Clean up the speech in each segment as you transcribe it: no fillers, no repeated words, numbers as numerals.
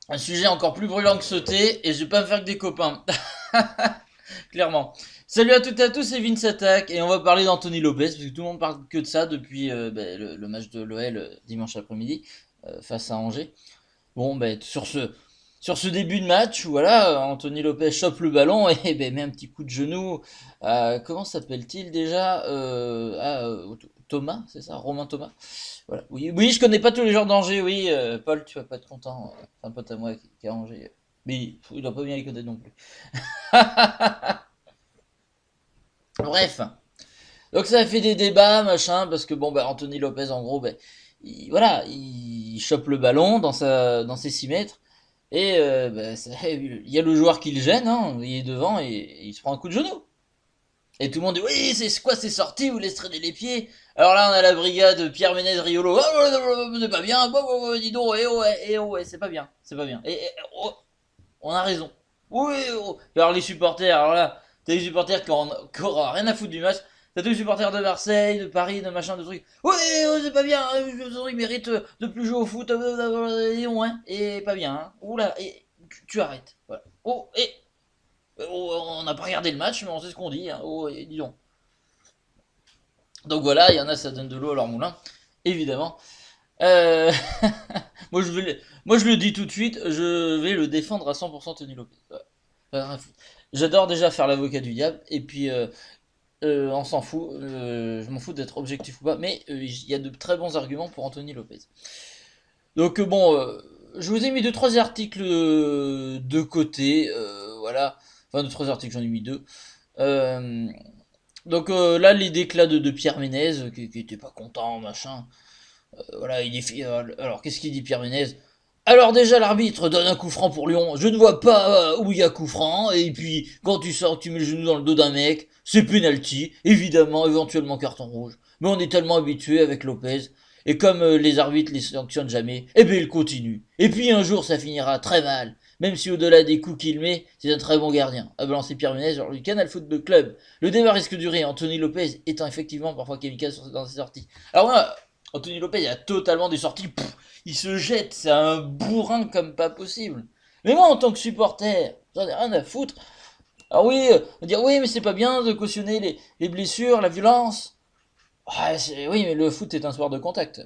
Un sujet encore plus brûlant que ce thé, et je vais pas me faire que des copains. Clairement. Salut à toutes et à tous, c'est Vince Attack, et on va parler d'Anthony Lopez, parce que tout le monde parle que de ça depuis le match de l'OL dimanche après-midi, face à Angers. Bon, sur ce début de match, voilà, Anthony Lopez chope le ballon et met un petit coup de genou. Comment s'appelle-t-il déjà Thomas, c'est ça, Romain Thomas. Voilà. Oui, oui, je connais pas tous les joueurs d'Angers, oui. Paul, tu vas pas être content. C'est un pote à moi qui est à Angers. Mais il doit pas bien les connaître non plus. Bref. Donc ça a fait des débats, machin, parce que bon, bah, Anthony Lopez, en gros, voilà, il chope le ballon dans ses 6 mètres. Et il y a le joueur qui le gêne, hein, il est devant et il se prend un coup de genou. Et tout le monde dit oui, c'est quoi, c'est sorti, vous laissez traîner les pieds. Alors là, on a la brigade Pierre Ménez Riolo. C'est pas bien, dis donc, c'est pas bien, c'est pas bien. On a raison. Oui, oh. Alors les supporters, alors là, t'as les supporters qui auront rien à foutre du match. T'as tous les supporters de Marseille, de Paris, de machin, de trucs. Oui, c'est pas bien, ils méritent de plus jouer au foot, et pas bien, hein. Oula, et tu arrêtes. Voilà. On n'a pas regardé le match, mais on sait ce qu'on dit, hein. Dis donc. Donc voilà, il y en a, ça donne de l'eau à leur moulin, évidemment. Euh, moi, moi, je le dis tout de suite, je vais le défendre à 100% Tony Lopez. Ouais. J'adore déjà faire l'avocat du diable, et puis on s'en fout, je m'en fous d'être objectif ou pas, mais il y a de très bons arguments pour Anthony Lopez. Donc bon, je vous ai mis deux trois articles de côté, voilà, enfin deux trois articles, j'en ai mis deux. Euh, donc là, les déclats de Pierre Ménez, qui était pas content, machin. Voilà, il est alors qu'est-ce qu'il dit Pierre Ménez? Alors déjà l'arbitre donne un coup franc pour Lyon. Je ne vois pas où il y a coup franc. Et puis quand tu sors, tu mets le genou dans le dos d'un mec, c'est penalty. Évidemment, éventuellement carton rouge. Mais on est tellement habitué avec Lopez. Et comme les arbitres les sanctionnent jamais, eh bien il continue. Et puis un jour ça finira très mal. Même si au-delà des coups qu'il met, c'est un très bon gardien. A balancé Pierre Ménez sur le Canal Football Club. Le débat risque de durer. Anthony Lopez étant effectivement parfois kamikaze dans ses sorties. Alors moi, Anthony Lopez, il a totalement des sorties. Il se jette, c'est un bourrin comme pas possible. Mais moi, en tant que supporter, j'en ai rien à foutre. Alors oui, on va dire oui, mais c'est pas bien de cautionner les blessures, la violence. Ah, oui, mais le foot est un sport de contact.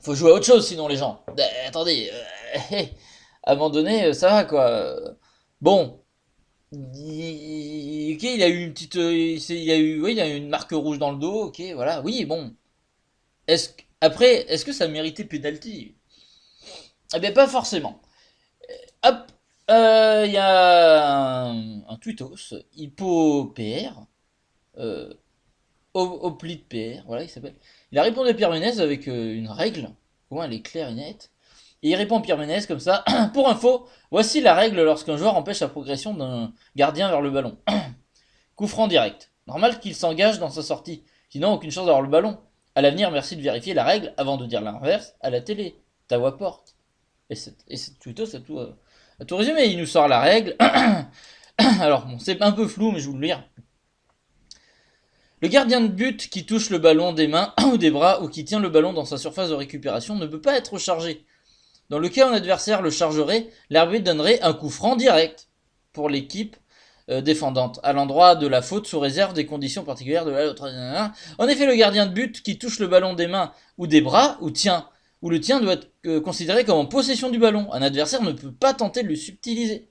Faut jouer à autre chose sinon les gens. Attendez, à un moment donné, ça va quoi. Bon, ok, il a eu une petite, il a eu, oui, il a eu une marque rouge dans le dos. Ok, voilà, oui, bon. Après, est-ce que ça méritait penalty? Eh bien, pas forcément. Hop, il y a un tweetos, HippoPR, euh, OplitPR, voilà, il s'appelle. Il a répondu à Pierre Ménez avec une règle, au moins elle est claire et nette. Et il répond à Pierre Ménez comme ça. Pour info, voici la règle lorsqu'un joueur empêche la progression d'un gardien vers le ballon. Coup franc direct. Normal qu'il s'engage dans sa sortie, sinon aucune chance d'avoir le ballon. À l'avenir, merci de vérifier la règle avant de dire l'inverse à la télé. Ta voix porte. Et c'est plutôt ça à tout résumé. Il nous sort la règle. Alors, bon, c'est un peu flou, mais je vais vous le lire. Le gardien de but qui touche le ballon des mains ou des bras ou qui tient le ballon dans sa surface de récupération ne peut pas être chargé. Dans le cas où un adversaire le chargerait, l'arbitre donnerait un coup franc direct pour l'équipe défendante à l'endroit de la faute sous réserve des conditions particulières de la loi. En effet, le gardien de but qui touche le ballon des mains ou des bras ou le tien doit être considéré comme en possession du ballon. Un adversaire ne peut pas tenter de le subtiliser.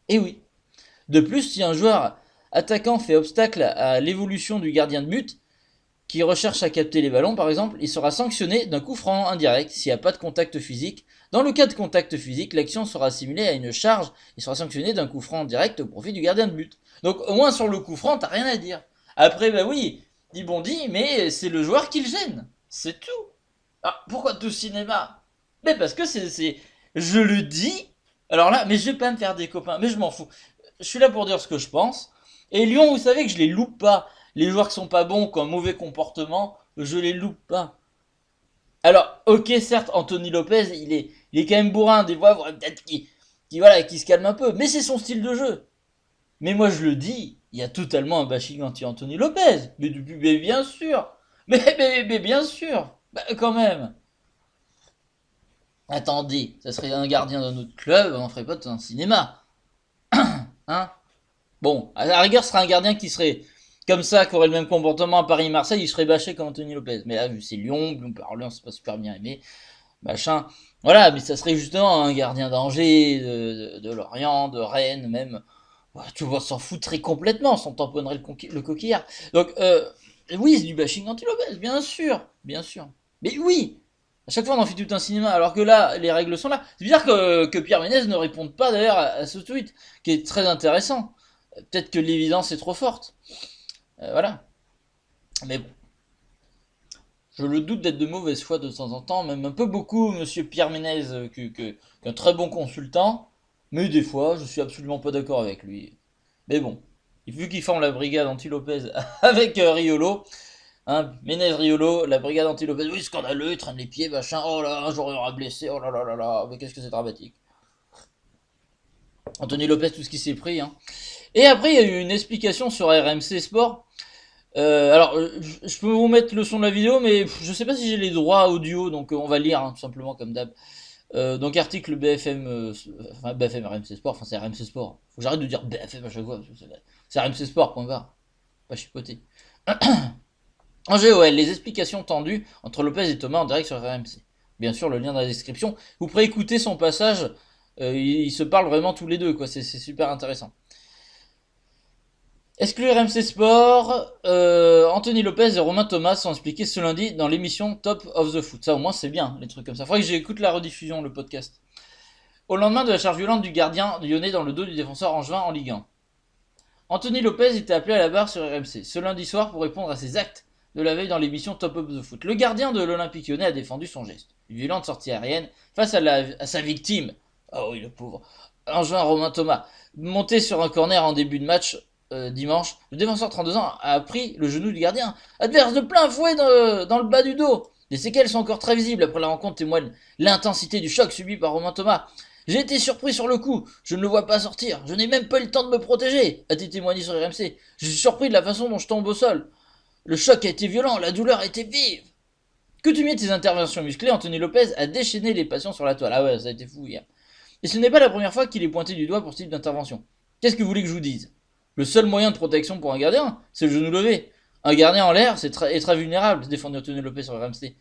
Et oui. De plus, si un joueur attaquant fait obstacle à l'évolution du gardien de but, qui recherche à capter les ballons par exemple, il sera sanctionné d'un coup franc indirect s'il n'y a pas de contact physique. Dans le cas de contact physique, l'action sera assimilée à une charge et sera sanctionnée d'un coup franc direct au profit du gardien de but. Donc au moins sur le coup franc, t'as rien à dire. Après, bah oui, dit Bondy, mais c'est le joueur qui le gêne. C'est tout. Ah, pourquoi tout cinéma? Mais parce que Je le dis. Alors là, mais je vais pas me faire des copains, mais je m'en fous. Je suis là pour dire ce que je pense. Et Lyon, vous savez que je les loupe pas. Les joueurs qui sont pas bons, qui ont un mauvais comportement, je les loupe pas. Alors, ok, certes, Anthony Lopez, il est quand même bourrin. Des fois, faudrait peut-être qu'il se calme un peu. Mais c'est son style de jeu. Mais moi, je le dis, il y a totalement un bashing anti-Anthony Lopez. Mais bien sûr. Mais bien sûr. Bah, quand même. Attendez, ça serait un gardien d'un autre club, on ferait pas un cinéma. Hein? Bon, à la rigueur, ce serait un gardien qui serait comme ça, qui aurait le même comportement à Paris et Marseille, il serait bâché comme Anthony Lopez. Mais là, vu c'est Lyon, par Lyon, c'est pas super bien aimé, machin. Voilà, mais ça serait justement un gardien d'Angers, de Lorient, de Rennes, même. Ouais, tu vois, s'en foutrait complètement, s'en tamponnerait le coquillard. Donc, oui, c'est du bashing anti-Lopez, bien sûr, bien sûr. Mais oui, à chaque fois on en fait tout un cinéma, alors que là, les règles sont là. C'est bizarre que Pierre Ménez ne réponde pas d'ailleurs à ce tweet, qui est très intéressant. Peut-être que l'évidence est trop forte. Voilà. Mais bon, je le doute d'être de mauvaise foi de temps en temps, même un peu beaucoup, monsieur Pierre Ménez, qu'un très bon consultant. Mais des fois, je suis absolument pas d'accord avec lui. Mais bon, vu qu'il forme la brigade anti-Lopez avec Riolo, hein, Ménez Riolo, la brigade anti-Lopez, oui, scandaleux, il traîne les pieds, machin, oh là, j'aurais aura blessé, oh là là là là, mais qu'est-ce que c'est dramatique. Anthony Lopez, tout ce qui s'est pris, hein. Et après, il y a eu une explication sur RMC Sport. Alors, je peux vous mettre le son de la vidéo, mais je sais pas si j'ai les droits audio, donc on va lire, hein, tout simplement, comme d'hab. Donc article BFM, enfin BFM RMC Sport, enfin c'est RMC Sport. Faut que j'arrête de dire BFM à chaque fois, c'est RMC Sport, point barre. Pas chipoter. En GOL, les explications tendues entre Lopez et Thomas en direct sur RMC. Bien sûr, le lien dans la description. Vous pourrez écouter son passage, ils se parlent vraiment tous les deux, quoi, c'est super intéressant. Exclure RMC Sport, Anthony Lopez et Romain Thomas sont expliqués ce lundi dans l'émission Top of the Foot. Ça au moins c'est bien, les trucs comme ça. Faudrait que j'écoute la rediffusion, le podcast. Au lendemain de la charge violente du gardien lyonnais dans le dos du défenseur angevin en Ligue 1. Anthony Lopez était appelé à la barre sur RMC ce lundi soir pour répondre à ses actes de la veille dans l'émission Top of the Foot. Le gardien de l'Olympique lyonnais a défendu son geste. Une violente sortie aérienne face à sa victime. Ah oui, le pauvre. Angevin Romain Thomas. Monté sur un corner en début de match dimanche, le défenseur de 32 ans a pris le genou du gardien, adverse de plein fouet dans le bas du dos. Les séquelles sont encore très visibles après la rencontre, témoigne l'intensité du choc subi par Romain Thomas. J'ai été surpris sur le coup, je ne le vois pas sortir, je n'ai même pas eu le temps de me protéger, a-t-il témoigné sur RMC. Je suis surpris de la façon dont je tombe au sol. Le choc a été violent, la douleur a été vive. Coutumier de ses interventions musclées, Anthony Lopez a déchaîné les patients sur la toile. Ah ouais, ça a été fou hier. Et ce n'est pas la première fois qu'il est pointé du doigt pour ce type d'intervention. Qu'est-ce que vous voulez que je vous dise? Le seul moyen de protection pour un gardien, c'est le genou levé. Un gardien en l'air, est très vulnérable, défendit Anthony Lopez sur RMC.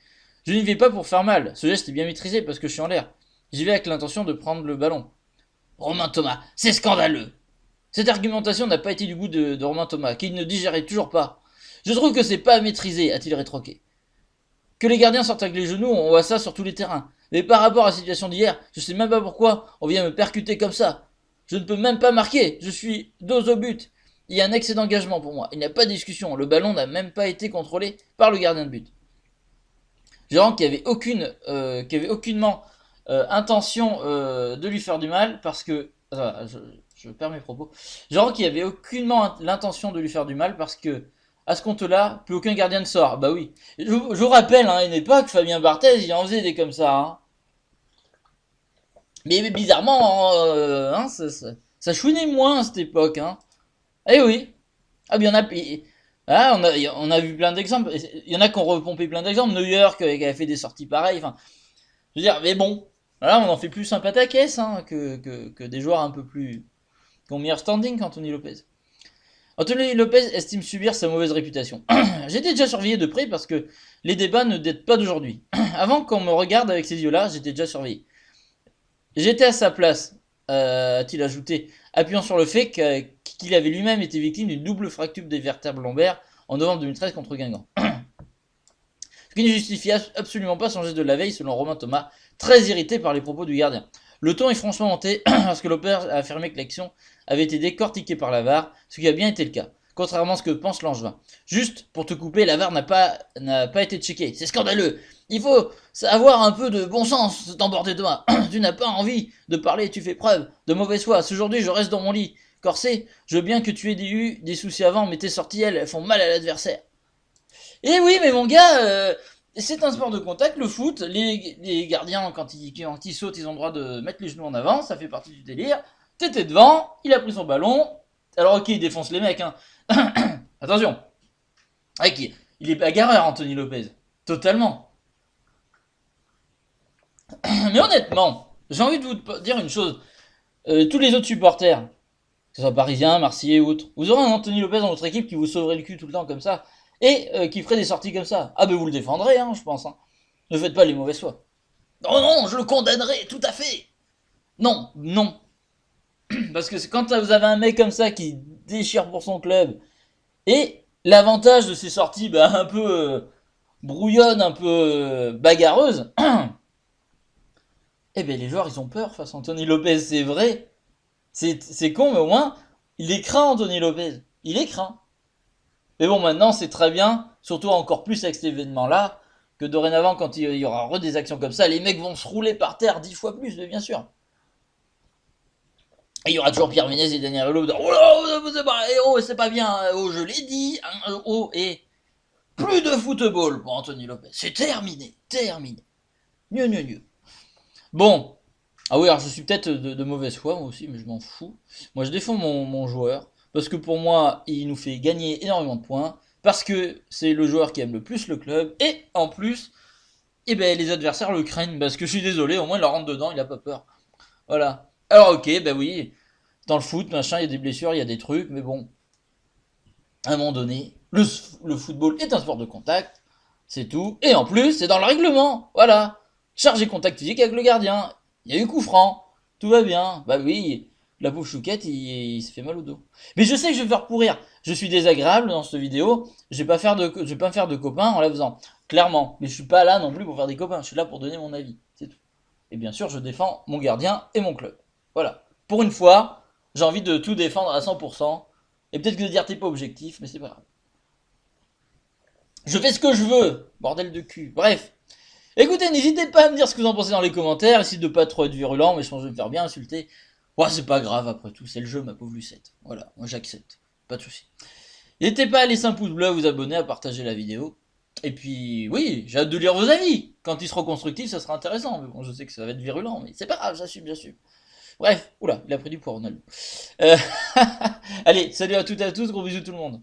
Je n'y vais pas pour faire mal, ce geste est bien maîtrisé parce que je suis en l'air. J'y vais avec l'intention de prendre le ballon. Romain Thomas, c'est scandaleux. Cette argumentation n'a pas été du goût de Romain Thomas, qui ne digérait toujours pas. Je trouve que c'est pas maîtrisé, a-t-il rétroqué. Que les gardiens sortent avec les genoux, on voit ça sur tous les terrains. Mais par rapport à la situation d'hier, je sais même pas pourquoi on vient me percuter comme ça. Je ne peux même pas marquer, je suis dos au but. Il y a un excès d'engagement pour moi, il n'y a pas de discussion, le ballon n'a même pas été contrôlé par le gardien de but. Gérant qui avait aucunement intention de lui faire du mal parce que... je perds mes propos. Gérant qui avait aucunement l'intention de lui faire du mal parce que à ce compte-là, plus aucun gardien ne sort. Bah oui. Je vous rappelle, hein, à une époque, Fabien Barthez, il en faisait des comme ça. Hein. Mais bizarrement, hein, ça chouinait moins à cette époque. Hein. Eh oui. Ah, bien, on a vu plein d'exemples. Il y en a qui ont repompé plein d'exemples. Neuer qui a fait des sorties pareilles. Enfin, je veux dire, mais bon. Voilà, on en fait plus un pataquès hein, que des joueurs un peu plus... qui ont meilleur standing qu'Anthony Lopez. Anthony Lopez estime subir sa mauvaise réputation. J'étais déjà surveillé de près parce que les débats ne datent pas d'aujourd'hui. Avant qu'on me regarde avec ces yeux-là, j'étais déjà surveillé. J'étais à sa place, a-t-il ajouté, appuyant sur le fait qu'il avait lui-même été victime d'une double fracture des vertèbres lombaires en novembre 2013 contre Guingamp. Ce qui ne justifie absolument pas son geste de la veille, selon Romain Thomas, très irrité par les propos du gardien. Le ton est franchement monté lorsque Lopez a affirmé que l'action avait été décortiquée par la VAR, ce qui a bien été le cas, contrairement à ce que pense Langevin. Juste pour te couper, la VAR n'a pas été checkée. C'est scandaleux. Il faut avoir un peu de bon sens, t'emporter Thomas. Tu n'as pas envie de parler, tu fais preuve de mauvaise foi. Aujourd'hui, je reste dans mon lit. Corsé, je veux bien que tu aies eu des soucis avant, mais tes sorties, elles font mal à l'adversaire. Et oui, mais mon gars, c'est un sport de contact, le foot. Les gardiens, quand ils sautent, ils ont le droit de mettre les genoux en avant, ça fait partie du délire. T'étais devant, il a pris son ballon. Alors ok, il défonce les mecs, hein. Attention. Ok, il est bagarreur, Anthony Lopez. Totalement. Mais honnêtement, j'ai envie de vous dire une chose. Tous les autres supporters, que ce soit parisiens, marseillais ou autres, vous aurez un Anthony Lopez dans votre équipe qui vous sauverait le cul tout le temps comme ça, et qui ferait des sorties comme ça. Ah ben vous le défendrez, hein, je pense. Hein. Ne faites pas les mauvaises foi. Non, non, je le condamnerai, tout à fait. Non, non. Parce que quand vous avez un mec comme ça qui déchire pour son club, et l'avantage de ces sorties un peu brouillonnes, un peu bagarreuses, eh ben les joueurs ils ont peur face à Anthony Lopez, c'est vrai. C'est con, mais au moins, il est craint Anthony Lopez. Il est craint. Mais bon, maintenant c'est très bien, surtout encore plus avec cet événement-là, que dorénavant quand il y aura des actions comme ça, les mecs vont se rouler par terre 10 fois plus, bien sûr. Et il y aura toujours Pierre Ménez et Daniel Riolo. Oh, c'est pas bien. Oh, je l'ai dit. Oh, et plus de football pour Anthony Lopez. C'est terminé. Terminé. Mieux, mieux, mieux. Bon. Ah oui, alors je suis peut-être de mauvaise foi, moi aussi, mais je m'en fous. Moi, je défends mon joueur. Parce que pour moi, il nous fait gagner énormément de points. Parce que c'est le joueur qui aime le plus le club. Et en plus, eh ben, les adversaires le craignent. Parce que je suis désolé, au moins il leur rentre dedans, il a pas peur. Voilà. Alors ok, ben oui, dans le foot, machin, il y a des blessures, il y a des trucs, mais bon, à un moment donné, le football est un sport de contact, c'est tout. Et en plus, c'est dans le règlement, voilà. Chargé contact physique avec le gardien, il y a eu coup franc, tout va bien. Bah oui, la pauvre chouquette, il se fait mal au dos. Mais je sais que je vais me faire pourrir, je suis désagréable dans cette vidéo, je vais pas me faire de copains en la faisant, clairement. Mais je suis pas là non plus pour faire des copains, je suis là pour donner mon avis, c'est tout. Et bien sûr, je défends mon gardien et mon club. Voilà. Pour une fois, j'ai envie de tout défendre à 100%. Et peut-être que de dire t'es pas objectif, mais c'est pas grave. Je fais ce que je veux, bordel de cul. Bref. Écoutez, n'hésitez pas à me dire ce que vous en pensez dans les commentaires. Essayez de pas trop être virulent, mais je pense que je vais me faire bien insulter. Ouais, c'est pas grave après tout, c'est le jeu, ma pauvre Lucette. Voilà, moi j'accepte. Pas de soucis. N'hésitez pas à laisser un pouce bleu, à vous abonner, à partager la vidéo. Et puis, oui, j'ai hâte de lire vos avis. Quand ils seront constructifs, ça sera intéressant. Mais bon, je sais que ça va être virulent, mais c'est pas grave, j'assume, j'assume. Bref, oula, il a pris du poids, Ronaldo. Euh, Allez, salut à toutes et à tous, gros bisous tout le monde.